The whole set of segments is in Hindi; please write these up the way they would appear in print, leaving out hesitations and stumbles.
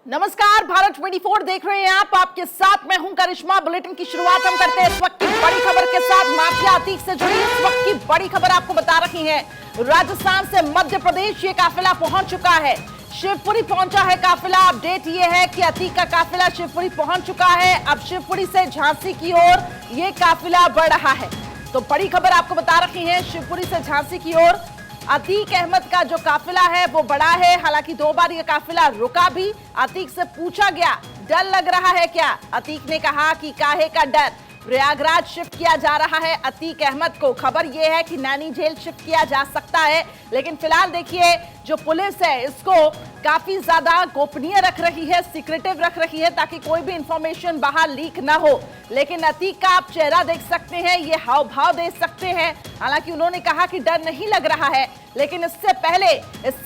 नमस्कार, भारत 24 देख रहे हैं आप। आपके साथ मैं हूं करिश्मा। बुलेटिन की शुरुआत हम करते हैं इस वक्त की बड़ी खबर के साथ। माफिया अतीक से जुड़ी इस वक्त की बड़ी खबर आपको बता रही है। राजस्थान से मध्य प्रदेश ये काफिला पहुंच चुका है। शिवपुरी पहुंचा है काफिला। अपडेट ये है कि अतीक का काफिला शिवपुरी पहुंच चुका है। अब शिवपुरी से झांसी की ओर ये काफिला बढ़ रहा है। तो बड़ी खबर आपको बता रही है, शिवपुरी से झांसी की ओर अतीक अहमद का जो काफिला है वो बड़ा है। हालांकि 2 बार ये काफिला रुका भी। अतीक से पूछा गया, डर लग रहा है क्या? अतीक ने कहा कि काहे का डर, प्रयागराज शिफ्ट किया जा रहा है अतीक अहमद को। खबर यह है कि नैनी जेल शिफ्ट किया जा सकता है, लेकिन फिलहाल देखिए जो पुलिस है इसको काफी ज्यादा गोपनीय रख रही है, सीक्रेटिव रख रही है, ताकि कोई भी इंफॉर्मेशन बाहर लीक ना हो। लेकिन अतीक का आप चेहरा देख सकते हैं, ये हाव भाव देख सकते हैं। हालांकि उन्होंने कहा कि डर नहीं लग रहा है, लेकिन इससे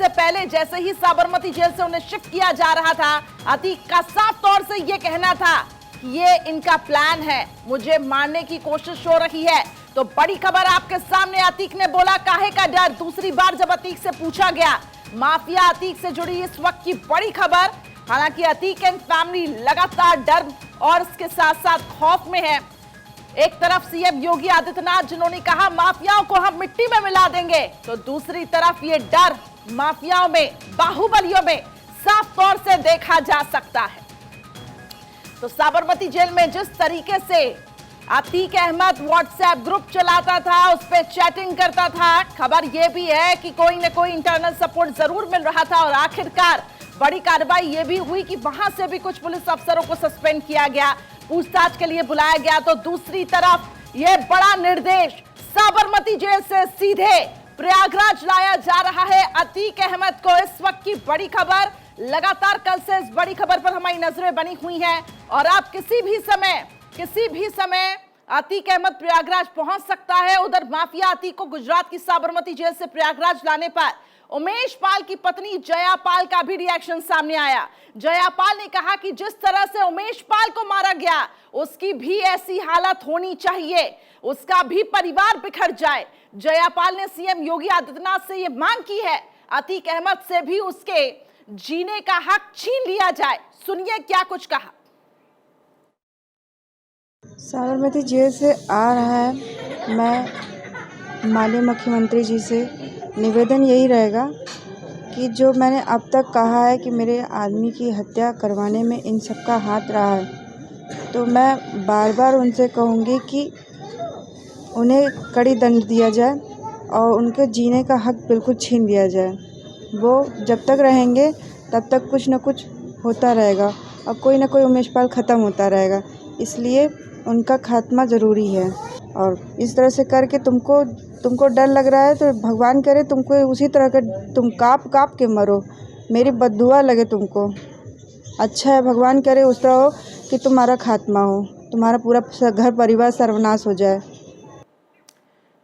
पहले जैसे ही साबरमती जेल से उन्हें शिफ्ट किया जा रहा था, अतीक का साफ तौर से ये कहना था ये इनका प्लान है, मुझे मारने की कोशिश हो रही है। तो बड़ी खबर आपके सामने, अतीक ने बोला काहे का डर। दूसरी बार जब अतीक से पूछा गया, माफिया अतीक से जुड़ी इस वक्त की बड़ी खबर। हालांकि अतीक एंड फैमिली लगातार डर और इसके साथ साथ खौफ में है। एक तरफ सीएम योगी आदित्यनाथ जिन्होंने कहा माफियाओं को हम मिट्टी में मिला देंगे, तो दूसरी तरफ ये डर माफियाओं में, बाहुबलियों में साफ तौर से देखा जा सकता है। तो साबरमती जेल में जिस तरीके से अतीक अहमद व्हाट्सएप ग्रुप चलाता था, उस पर चैटिंग करता था, खबर यह भी है कि कोई न कोई इंटरनल सपोर्ट जरूर मिल रहा था। और आखिरकार बड़ी कार्रवाई यह भी हुई कि वहां से भी कुछ पुलिस अफसरों को सस्पेंड किया गया, पूछताछ के लिए बुलाया गया। तो दूसरी तरफ यह बड़ा निर्देश साबरमती जेल से सीधे प्रयागराज लाया जा रहा है अतीक अहमद को। इस वक्त की बड़ी खबर, लगातार कल से इस बड़ी खबर पर हमारी नजरें बनी हुई हैं और आप किसी भी समय अतीक अहमद प्रयागराज पहुंच सकता है। उधर माफिया अतीक को गुजरात की साबरमती जेल से प्रयागराज लाने पर उमेश पाल की पत्नी जया पाल का भी रिएक्शन सामने आया। जया पाल ने कहा कि जिस तरह से उमेश पाल को मारा गया, उसकी भी ऐसी हालत होनी चाहिए, उसका भी परिवार बिखर जाए। जया पाल ने सीएम योगी आदित्यनाथ से यह मांग की है, अतीक अहमद से भी उसके जीने का हक छीन लिया जाए। सुनिए क्या कुछ कहा। साबरमती जेल से आ रहा है, मैं माननीय मुख्यमंत्री जी से निवेदन यही रहेगा कि जो मैंने अब तक कहा है कि मेरे आदमी की हत्या करवाने में इन सबका हाथ रहा है, तो मैं बार बार उनसे कहूँगी कि उन्हें कड़ी दंड दिया जाए और उनके जीने का हक बिल्कुल छीन लिया जाए। वो जब तक रहेंगे तब तक कुछ न कुछ होता रहेगा और कोई ना कोई उमेश पाल ख़त्म होता रहेगा, इसलिए उनका खात्मा ज़रूरी है। और इस तरह से करके तुमको डर लग रहा है तो भगवान करे तुमको उसी तरह का तुम काँप काँप के मरो, मेरी बद्दुआ लगे तुमको। अच्छा है, भगवान करे उस तरह हो कि तुम्हारा खात्मा हो, तुम्हारा पूरा घर परिवार सर्वनाश हो जाए।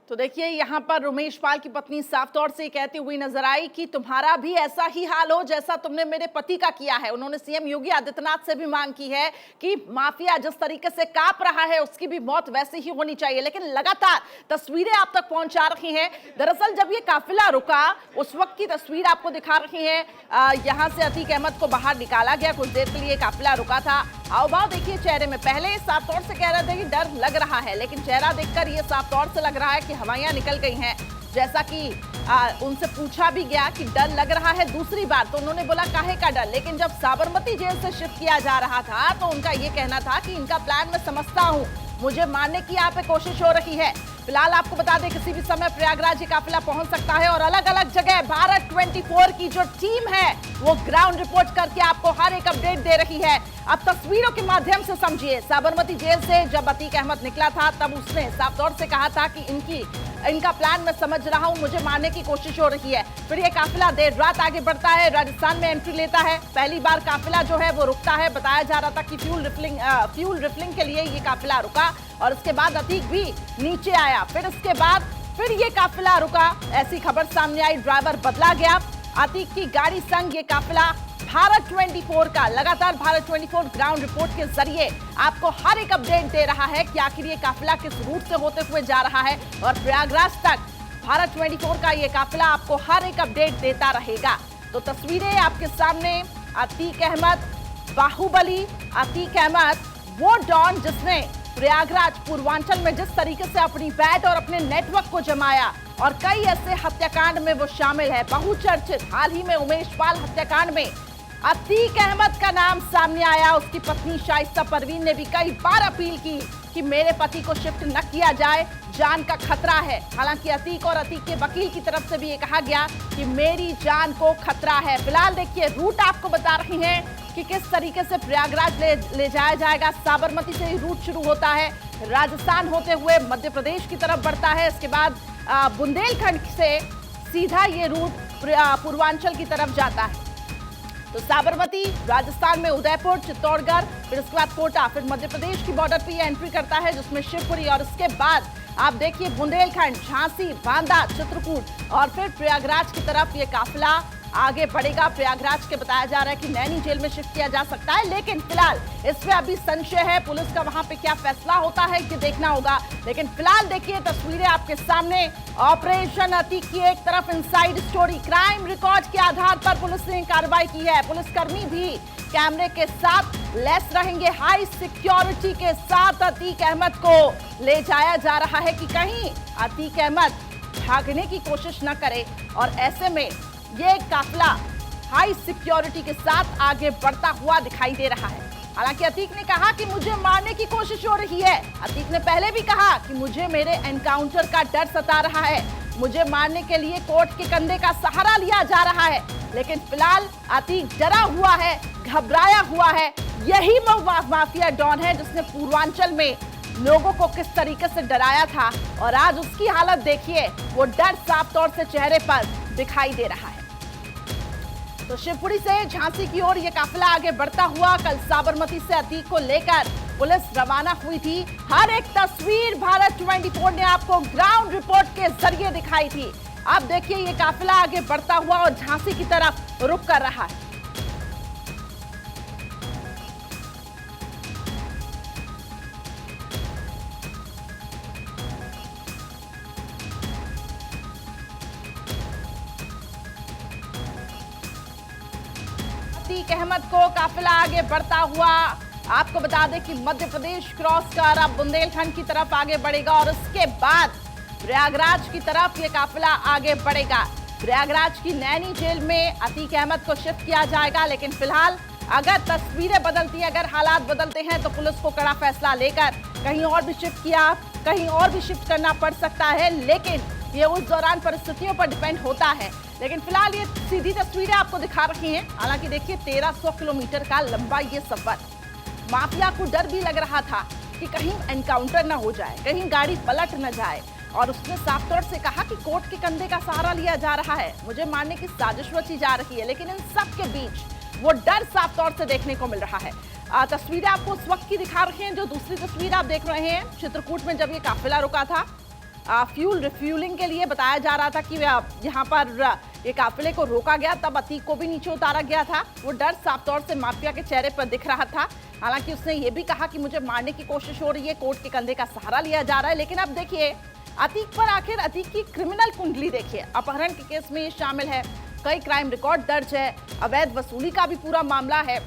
तो देखिए यहाँ पर उमेश पाल की पत्नी साफ तौर से कहती हुई नजर आई कि तुम्हारा भी ऐसा ही हाल हो जैसा तुमने मेरे पति का किया है। उन्होंने सीएम योगी आदित्यनाथ से भी मांग की है कि माफिया जिस तरीके से कांप रहा है उसकी भी मौत वैसी ही होनी चाहिए। लेकिन लगातार तस्वीरें आप तक पहुंचा रही हैं। दरअसल जब ये काफिला रुका उस वक्त की तस्वीर आपको दिखा रही है। यहाँ से अतीक अहमद को बाहर निकाला गया, कुछ देर के लिए काफिला रुका था। हाव भाव देखिए चेहरे में, पहले साफ तौर से कह रहे थे कि डर लग रहा है, लेकिन चेहरा देखकर ये साफ तौर से लग रहा है कि हवाइयां निकल गई हैं। जैसा कि उनसे पूछा भी गया कि डर लग रहा है दूसरी बार, तो उन्होंने बोला काहे का डर। लेकिन जब साबरमती जेल से शिफ्ट किया जा रहा था तो उनका ये कहना था कि इनका प्लान मैं समझता हूँ, मुझे मारने की यहाँ पे कोशिश हो रही है। फिलहाल आपको बता दें किसी भी समय प्रयागराज ये काफिला पहुंच सकता है और अलग अलग जगह भारत 24 की जो टीम है वो ग्राउंड रिपोर्ट करके आपको हर एक अपडेट दे रही है। अब तस्वीरों के माध्यम से समझिए, साबरमती जेल से जब अतीक अहमद निकला था तब उसने साफ तौर से कहा था कि इनका प्लान मैं समझ रहा हूं, मुझे मारने की कोशिश हो रही है। फिर ये काफिला देर रात आगे बढ़ता है, राजस्थान में एंट्री लेता है। पहली बार काफिला जो है वो रुकता है, बताया जा रहा था कि फ्यूल रिफिलिंग के लिए ये काफिला रुका और उसके बाद अतीक भी नीचे आया। फिर इसके बाद फिर ये काफिला रुका, ऐसी खबर सामने आई, ड्राइवर बदला गया। अतीक की गाड़ी संग ये काफिला भारत 24 का लगातार भारत 24 ग्राउंड रिपोर्ट के जरिए आपको हर एक अपडेट दे रहा है कि आखिर ये काफिला किस रूट से होते हुए जा रहा है और प्रयागराज तक भारत 24 का ये काफिला आपको हर एक अपडेट देता रहेगा। तो तस्वीरें आपके सामने, अतीक अहमद बाहुबली अतीक अहमद, वो डॉन जिसने प्रयागराज पूर्वांचल में जिस तरीके से अपनी बैट और अपने नेटवर्क को जमाया और कई ऐसे हत्याकांड में वो शामिल है। बहुचर्चित हाल ही में उमेश पाल हत्याकांड में अतीक अहमद का नाम सामने आया। उसकी पत्नी शाइस्ता परवीन ने भी कई बार अपील की कि मेरे पति को शिफ्ट न किया जाए, जान का खतरा है। हालांकि अतीक और अतीक के वकील की तरफ से भी ये कहा गया कि मेरी जान को खतरा है। फिलहाल देखिए रूट आपको बता रही हैं कि किस तरीके से प्रयागराज ले जाया जाएगा। साबरमती से ही रूट शुरू होता है, राजस्थान होते हुए मध्य प्रदेश की तरफ बढ़ता है, इसके बाद बुंदेलखंड से सीधा ये रूट पूर्वांचल की तरफ जाता है। तो साबरमती राजस्थान में उदयपुर, चित्तौड़गढ़, फिर उसके बाद कोटा, फिर मध्य प्रदेश की बॉर्डर पे ये एंट्री करता है जिसमें शिवपुरी, और उसके बाद आप देखिए बुंदेलखंड, झांसी, बांदा, चित्रकूट और फिर प्रयागराज की तरफ ये काफिला आगे बढ़ेगा। प्रयागराज के बताया जा रहा है कि नैनी जेल में शिफ्ट किया जा सकता है, लेकिन फिलहाल इसमें अभी संशय है। पुलिस का वहां पे क्या फैसला होता है ये देखना होगा। लेकिन फिलहाल देखिए तस्वीरें आपके सामने। ऑपरेशन अतीक की एक तरफ इनसाइड स्टोरी, क्राइम रिकॉर्ड के आधार पर पुलिस ने कार्रवाई की है। पुलिसकर्मी भी कैमरे के साथ लैस रहेंगे। हाई सिक्योरिटी के साथ अतीक अहमद को ले जाया जा रहा है कि कहीं अतीक अहमद भागने की कोशिश न करे, और ऐसे में ये काफिला हाई सिक्योरिटी के साथ आगे बढ़ता हुआ दिखाई दे रहा है। हालांकि अतीक ने कहा कि मुझे मारने की कोशिश हो रही है। अतीक ने पहले भी कहा कि मुझे मेरे एनकाउंटर का डर सता रहा है, मुझे मारने के लिए कोर्ट के कंधे का सहारा लिया जा रहा है। लेकिन फिलहाल अतीक डरा हुआ है, घबराया हुआ है। यही माफिया डॉन है जिसने पूर्वांचल में लोगों को किस तरीके से डराया था, और आज उसकी हालत देखिए, वो डर साफ तौर से चेहरे पर दिखाई दे रहा है। तो शिवपुरी से झांसी की ओर ये काफिला आगे बढ़ता हुआ कल साबरमती से अतीक को लेकर पुलिस रवाना हुई थी। हर एक तस्वीर भारत 24 ने आपको ग्राउंड रिपोर्ट के जरिए दिखाई थी। अब देखिए ये काफिला आगे बढ़ता हुआ और झांसी की तरफ रुख कर रहा है। अतीक अहमद को काफिला आगे बढ़ता हुआ, आपको बता दें कि मध्य प्रदेश क्रॉस कर अब बुंदेलखंड की तरफ आगे बढ़ेगा और उसके बाद प्रयागराज की तरफ ये काफिला आगे बढ़ेगा। प्रयागराज की नैनी जेल में अतीक अहमद को शिफ्ट किया जाएगा। लेकिन फिलहाल अगर तस्वीरें बदलती हैं, अगर हालात बदलते हैं, तो पुलिस को कड़ा फैसला लेकर कहीं और भी शिफ्ट किया, कहीं और भी शिफ्ट करना पड़ सकता है। लेकिन ये उस दौरान परिस्थितियों पर डिपेंड होता है। लेकिन फिलहाल ये सीधी तस्वीरें आपको दिखा रही हैं। हालांकि देखिए 1300 किलोमीटर का लंबा ये सफर, माफिया को डर भी लग रहा था कि कहीं एनकाउंटर न हो जाए, कहीं गाड़ी पलट न जाए, और उसने साफ तौर से कहा कि कोर्ट के कंधे का सहारा लिया जा रहा है, मुझे मारने की साजिश रची जा रही है। लेकिन इन सब के बीच वो डर साफ तौर से देखने को मिल रहा है। तस्वीरें आपको उस वक्त की दिखा रहे हैं। जो दूसरी तस्वीर आप देख रहे हैं, चित्रकूट में जब ये काफिला रुका था फ्यूल रिफ्यूलिंग के लिए, बताया जा रहा था कि यहाँ पर ये काफिले को रोका गया, तब अतीक को भी नीचे उतारा गया था। वो डर साफ तौर से माफिया के चेहरे पर दिख रहा था। हालांकि उसने ये भी कहा कि मुझे मारने की कोशिश हो रही है, कोर्ट के कंधे का सहारा लिया जा रहा है। लेकिन अब देखिए अतीक पर आखिर अतीक की क्रिमिनल कुंडली देखिए। अपहरण के केस में ये शामिल है, कई क्राइम रिकॉर्ड दर्ज है, अवैध वसूली का भी पूरा मामला है,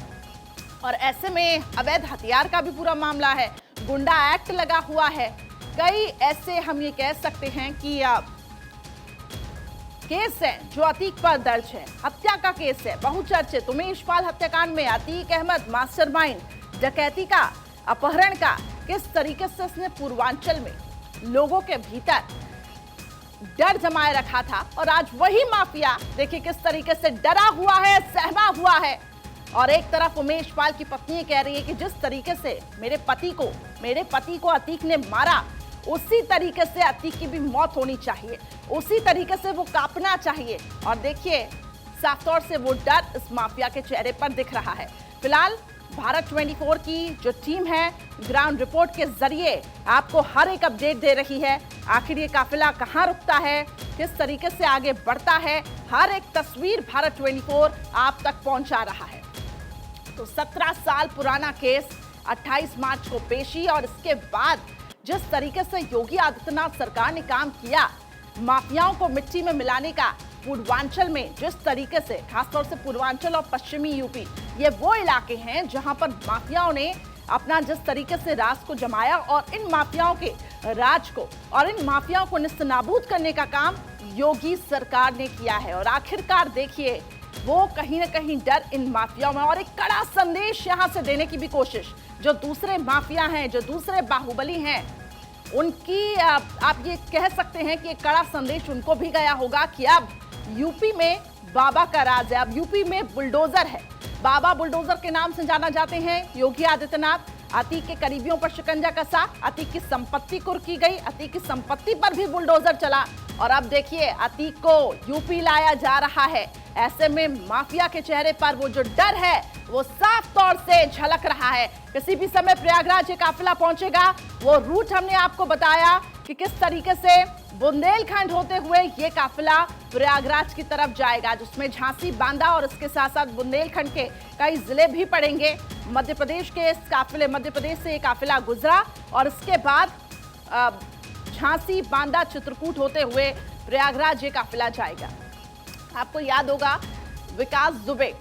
और ऐसे में अवैध हथियार का भी पूरा मामला है, गुंडा एक्ट लगा हुआ है। कई ऐसे हम ये कह सकते हैं कि केस है जो अतीक पर दर्ज है। हत्या का केस है बहुचर्चित, उमेश पाल हत्याकांड में अतीक अहमद मास्टरमाइंड, डकैती का, अपहरण का, किस तरीके से इसने पूर्वांचल में लोगों के भीतर डर जमाए रखा था, और आज वही माफिया देखिए किस तरीके से डरा हुआ है, सहमा हुआ है। और एक तरफ उमेश पाल की पत्नी कह रही है कि जिस तरीके से मेरे पति को अतीक ने मारा, उसी तरीके से अतीक की भी मौत होनी चाहिए, उसी तरीके से वो कांपना चाहिए। और देखिए साफ तौर से वो डर इस माफिया के चेहरे पर दिख रहा है। फिलहाल भारत 24 की जो टीम है ग्राउंड रिपोर्ट के जरिए आपको हर एक अपडेट दे रही है। आखिर ये काफिला कहां रुकता है, किस तरीके से आगे बढ़ता है, हर एक तस्वीर भारत 24 आप तक पहुंचा रहा है। तो 17 साल पुराना केस, 28 मार्च को पेशी, और इसके बाद जिस तरीके से योगी आदित्यनाथ सरकार ने काम किया, माफियाओं को मिट्टी में मिलाने का पूर्वांचल में जिस तरीके से, खासतौर से पूर्वांचल और पश्चिमी यूपी, ये वो इलाके हैं जहां पर माफियाओं ने अपना जिस तरीके से राज को जमाया और इन माफियाओं के राज को और इन माफियाओं को निस्तनाबूद करने का काम योगी सरकार ने किया है। और आखिरकार देखिए, वो कहीं ना कहीं डर इन माफियाओं में, और एक कड़ा संदेश यहां से देने की भी कोशिश, जो दूसरे माफिया हैं, जो दूसरे बाहुबली हैं, उनकी आप ये कह सकते हैं कि एक कड़ा संदेश उनको भी गया होगा कि अब यूपी में बाबा का राज है, अब यूपी में बुलडोजर है। बाबा बुलडोजर के नाम से जाना जाते हैं योगी आदित्यनाथ। अतीक के करीबियों पर शिकंजा कसा, अतीक की संपत्ति कुर्की गई, अतीक की संपत्ति पर भी बुलडोजर चला, और अब देखिए अतीक को यूपी लाया जा रहा है। ऐसे में माफिया के चेहरे पर वो जो डर है वो साफ तौर से झलक रहा है। किसी भी समय प्रयागराज ये काफिला पहुंचेगा। वो रूट हमने आपको बताया कि किस तरीके से बुंदेलखंड होते हुए ये काफिला प्रयागराज की तरफ जाएगा, जिसमें झांसी, बांदा और इसके साथ साथ बुंदेलखंड के कई जिले भी पड़ेंगे। मध्य प्रदेश से ये काफिला गुजरा और इसके बाद झांसी, बांदा, चित्रकूट होते हुए प्रयागराज ये काफिला जाएगा। आपको याद होगा विकास दुबे,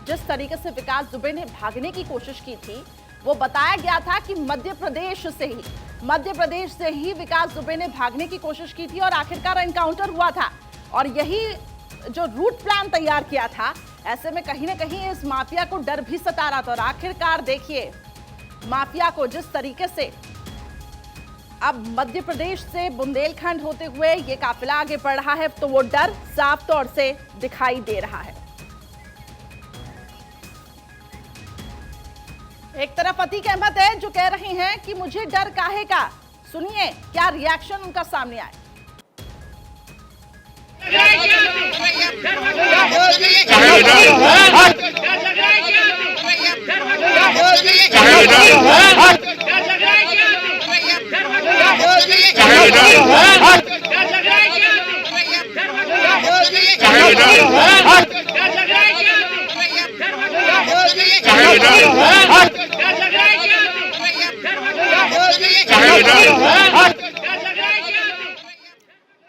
जिस तरीके से विकास दुबे ने भागने की कोशिश की थी, वो बताया गया था कि मध्य प्रदेश से ही विकास दुबे ने भागने की कोशिश की थी और आखिरकार एनकाउंटर हुआ था। और यही जो रूट प्लान तैयार किया था, ऐसे में कहीं ना कहीं इस माफिया को डर भी सता रहा था। और आखिरकार देखिए, माफिया को जिस तरीके से अब मध्य प्रदेश से बुंदेलखंड होते हुए ये काफिला आगे बढ़ रहा है, तो वो डर साफ तौर से दिखाई दे रहा है। एक तरफ अतीक अहमद है जो कह रहे हैं कि मुझे डर काहे का। सुनिए क्या रिएक्शन उनका सामने आए।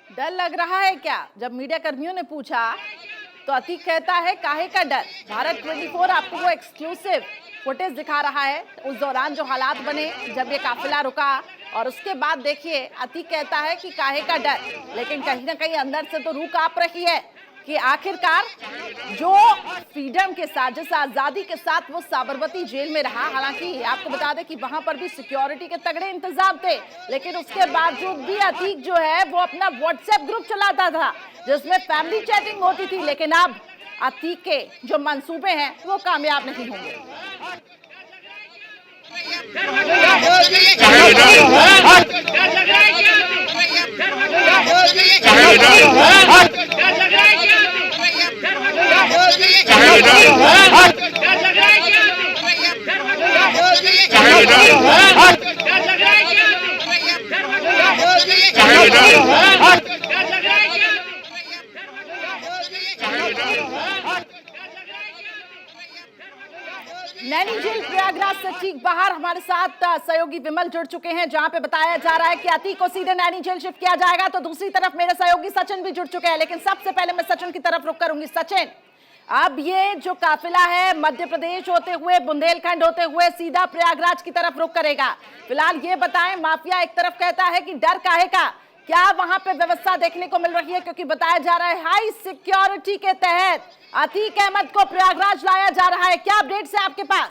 डर लग रहा है क्या? जब मीडिया कर्मियों ने पूछा तो अतीक कहता है काहे का डर। भारत 24 आपको वो एक्सक्लूसिव फुटेज दिखा रहा है उस दौरान जो हालात बने जब ये काफिला रुका, और उसके बाद देखिए अतीक कहता है कि काहे का डर। लेकिन कहीं ना कहीं अंदर से तो रूह कांप रही है कि आखिरकार जो फ्रीडम के साथ, जिस आजादी के साथ वो साबरमती जेल में रहा, हालांकि आपको बता दें कि वहां पर भी सिक्योरिटी के तगड़े इंतजाम थे, लेकिन उसके बावजूद भी अतीक जो है वो अपना व्हाट्सएप ग्रुप चलाता था जिसमें फैमिली चैटिंग होती थी। लेकिन अब अतीक के जो मंसूबे हैं वो कामयाब नहीं होंगे। नैनी जेल प्रयागराज से ठीक बाहर हमारे साथ सहयोगी विमल जुड़ चुके हैं, जहां पे बताया जा रहा है कि अतीक को सीधे नैनी जेल शिफ्ट किया जाएगा। तो दूसरी तरफ मेरे सहयोगी सचिन भी जुड़ चुके हैं, लेकिन सबसे पहले मैं सचिन की तरफ रुक करूंगी। सचिन, अब ये जो काफिला है मध्य प्रदेश होते हुए, बुंदेलखंड होते हुए सीधा प्रयागराज की तरफ रुक करेगा। फिलहाल ये बताएं, माफिया एक तरफ कहता है कि डर काहे का, क्या वहां पे व्यवस्था देखने को मिल रही है? क्योंकि बताया जा रहा है हाई सिक्योरिटी के तहत अतीक अहमद को प्रयागराज लाया जा रहा है। क्या अपडेट्स है आपके पास?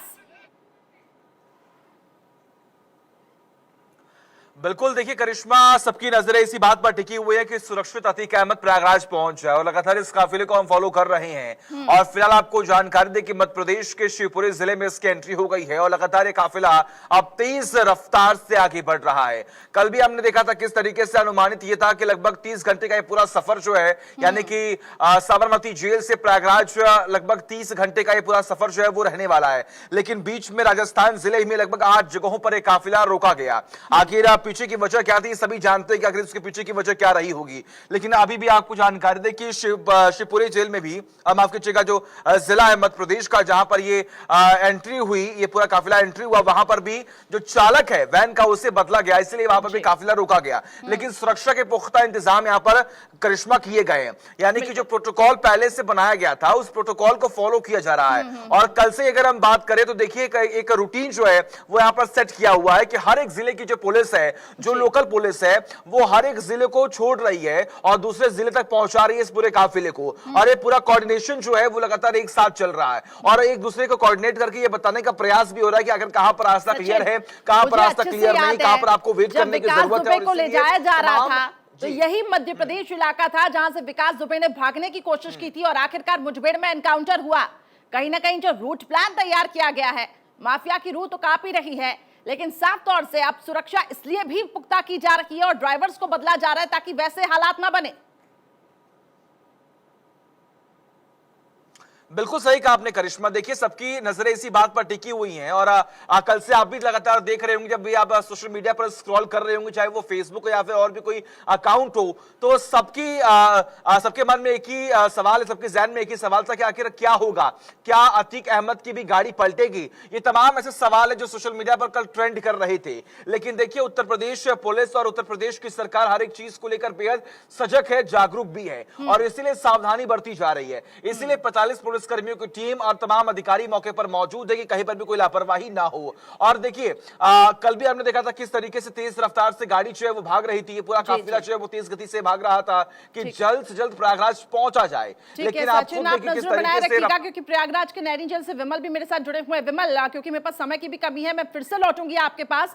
बिल्कुल, देखिए करिश्मा, सबकी नजरें इसी बात पर टिकी हुई है कि सुरक्षित अतीक अहमद प्रयागराज पहुंच जाए और लगातार इस काफिले को हम फॉलो कर रहे हैं। और फिलहाल आपको जानकारी दें कि मध्य प्रदेश के शिवपुरी जिले में इसकी एंट्री हो गई है और लगातार ये काफिला अब तेज रफ्तार से आगे बढ़ रहा है। कल भी हमने देखा था किस तरीके से अनुमानित ये था कि लगभग 30 घंटे का ये पूरा सफर जो है, यानी कि साबरमती जेल से प्रयागराज लगभग 30 घंटे का ये पूरा सफर जो है वो रहने वाला है। लेकिन बीच में राजस्थान जिले में लगभग 8 जगहों पर एक काफिला रोका गया। आखिर पीछे की वजह क्या थी, सभी जानते हैं कि आखिर उसके पीछे की वजह क्या रही होगी। लेकिन अभी भी आपको जानकारी दे कि शिवपुरी जेल में भी, माफ कीजिएगा, जो जिला है मध्य प्रदेश का, जहां पर ये एंट्री हुई, ये पूरा काफिला एंट्री हुआ, वहां पर भी जो चालक है वैन का उसे बदला गया, इसलिए वहां पर भी काफिला रोका गया। लेकिन सुरक्षा के पुख्ता इंतजाम यहां पर करिश्मा किए गए हैं, यानी कि जो प्रोटोकॉल पहले से बनाया गया था उस प्रोटोकॉल को फॉलो किया जा रहा है। और कल से अगर हम बात करें तो देखिए एक रूटीन जो है वो यहां पर सेट किया हुआ है कि हर एक जिले की जो पुलिस है, जो लोकल पुलिस है, वो हर एक जिले को छोड़ रही है और दूसरे जिले तक पहुंचा रही है इस पूरे काफिले को। और ये पूरा कोऑर्डिनेशन जो है वो लगातार एक साथ चल रहा है और एक दूसरे को कोऑर्डिनेट करके ये बताने का प्रयास भी हो रहा है कि अगर कहां पर रास्ता क्लियर है, कहां पर रास्ता क्लियर नहीं, कहां पर आपको वेट करने की जरूरत है। को ले जाया जा रहा था तो यही मध्य प्रदेश इलाका था जहां से विकास दुबे ने भागने की कोशिश की थी और आखिरकार मुठभेड़ में एनकाउंटर हुआ। कहीं ना कहीं जो रूट प्लान तैयार किया गया है, माफिया की रूह तो कांप ही रही है, लेकिन साफ तौर से अब सुरक्षा इसलिए भी पुख्ता की जा रही है और ड्राइवर्स को बदला जा रहा है ताकि वैसे हालात ना बने। बिल्कुल सही कहा आपने करिश्मा। देखिए सबकी नजरें इसी बात पर टिकी हुई हैं और कल से आप भी लगातार देख रहे होंगे, जब भी आप सोशल मीडिया पर स्क्रॉल कर रहे होंगे, चाहे वो फेसबुक हो या फिर और भी कोई अकाउंट हो, तो सबके मन में एक ही सवाल है, सबके जहन में एक ही सवाल था कि आखिर क्या होगा, क्या अतीक अहमद की भी गाड़ी पलटेगी। ये तमाम ऐसे सवाल है जो सोशल मीडिया पर कल ट्रेंड कर रहे थे। लेकिन देखिए उत्तर प्रदेश पुलिस और उत्तर प्रदेश की सरकार हर एक चीज को लेकर बेहद सजग है, जागरूक भी है और इसीलिए सावधानी बरती जा रही है। इसीलिए 45 पुलिस कर्मियों की टीम और तमाम अधिकारी मौके पर मौजूद है कि कहीं पर भी कोई लापरवाही ना हो। और देखिए कल भी हमने देखा था किस तरीके से तेज रफ्तार से गाड़ी जो है वो भाग रही थी, ये पूरा काफिला जो है वो तेज गति से भाग रहा था कि जल्द से जल्द प्रयागराज पहुंचा जाए। लेकिन आप खुद देखिए किस तरीके से, क्योंकि प्रयागराज के नैनी जेल से विमल भी मेरे साथ जुड़े हुए हैं। विमल, क्योंकि मेरे पास समय की भी कमी है, मैं फिर से लौटूंगी आपके पास,